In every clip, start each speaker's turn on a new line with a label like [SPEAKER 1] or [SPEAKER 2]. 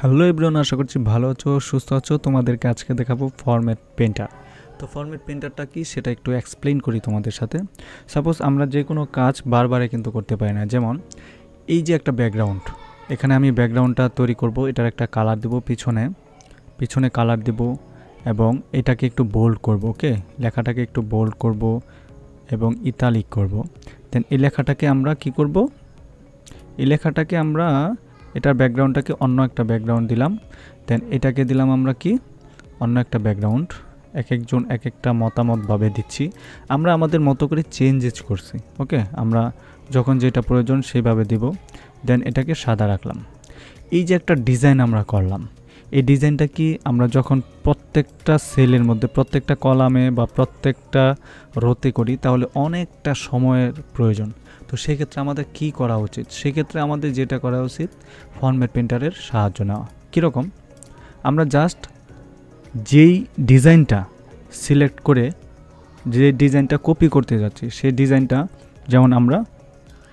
[SPEAKER 1] Hello everyone, আশা করছি ভালো আছো, সুস্থ আছো। তোমাদেরকে আজকে দেখাবো ফরম্যাট পেন্টার। তো ফরম্যাট পেন্টারটা কি সেটা একটু এক্সপ্লেইন করি তোমাদের সাথে। সাপোজ আমরা যে কোনো কাজ বারবারে কিন্তু করতে পারি না। যেমন এই যে একটা ব্যাকগ্রাউন্ড, এখানে আমি ব্যাকগ্রাউন্ডটা তৈরি করব, এটার একটা কালার দেবো, পিছনে কালার দেব এবং এটাকে একটু বোল্ড করব। ওকে, লেখাটাকে একটু বোল্ড করব এবং ইতালিক করব। দেন এই লেখাটাকে আমরা কি করব, এই লেখাটাকে আমরা এটার ব্যাকগ্রাউন্ডটাকে অন্য একটা ব্যাকগ্রাউন্ড দিলাম। দেন এটাকে দিলাম আমরা কি অন্য একটা ব্যাকগ্রাউন্ড। এক একজন এক একটা মতামতভাবে দিচ্ছি, আমরা আমাদের মতো করে চেঞ্জেস করছি। ওকে, আমরা যখন যেটা প্রয়োজন সেইভাবে দিব। দেন এটাকে সাদা রাখলাম। এই যে একটা ডিজাইন আমরা করলাম, এই ডিজাইনটা কি আমরা যখন প্রত্যেকটা সেলের মধ্যে, প্রত্যেকটা কলামে বা প্রত্যেকটা রোতে করি তাহলে অনেকটা সময়ের প্রয়োজন। তো সেক্ষেত্রে আমাদের কি করা উচিত? সেক্ষেত্রে আমাদের যেটা করা উচিত, ফরম্যাট পেন্টারের সাহায্য নেওয়া। কীরকম? আমরা জাস্ট যেই ডিজাইনটা সিলেক্ট করে যে ডিজাইনটা কপি করতে যাচ্ছি সেই ডিজাইনটা, যেমন আমরা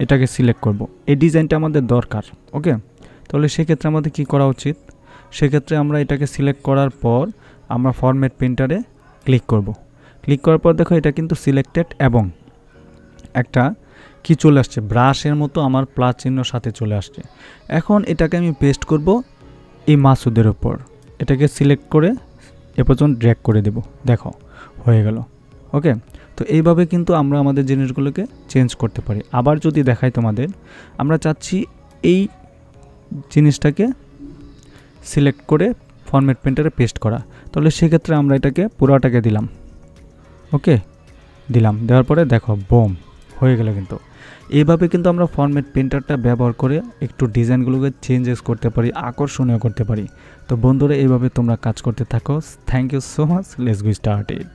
[SPEAKER 1] এটাকে সিলেক্ট করব, এই ডিজাইনটা আমাদের দরকার। ওকে, তাহলে সেক্ষেত্রে আমাদের কি করা উচিত? সেক্ষেত্রে আমরা এটাকে সিলেক্ট করার পর আমরা ফরম্যাট পেন্টারে ক্লিক করব। ক্লিক করার পর দেখো এটা কিন্তু সিলেক্টেড এবং একটা কি চলে আসছে, ব্রাশের মতো আমার প্লাস চিহ্ন সাথে চলে আসছে। এখন এটাকে আমি পেস্ট করব এই মাসুদের উপর। এটাকে সিলেক্ট করে এ পর্যন্ত ড্র্যাগ করে দেব। দেখো হয়ে গেল। ওকে, তো এইভাবে কিন্তু আমরা আমাদের জিনিসগুলোকে চেঞ্জ করতে পারি। আবার যদি দেখাই তোমাদের, আমরা চাচ্ছি এই জিনিসটাকে সিলেক্ট করে ফরম্যাট পেন্টারে পেস্ট করা, তাহলে সেক্ষেত্রে আমরা এটাকে পুরোটাকে দিলাম। ওকে, দিলাম, দেওয়ার পরে দেখো বোম হয়ে গেল। কিন্তু এইভাবে কিন্তু আমরা ফরম্যাট পেন্টারটা ব্যবহার করে একটু ডিজাইনগুলোকে চেঞ্জেস করতে পারি, আকর্ষণীয় করতে পারি। তো বন্ধুরা, এইভাবে তোমরা কাজ করতে থাকো। Thank you so much, let's go start it.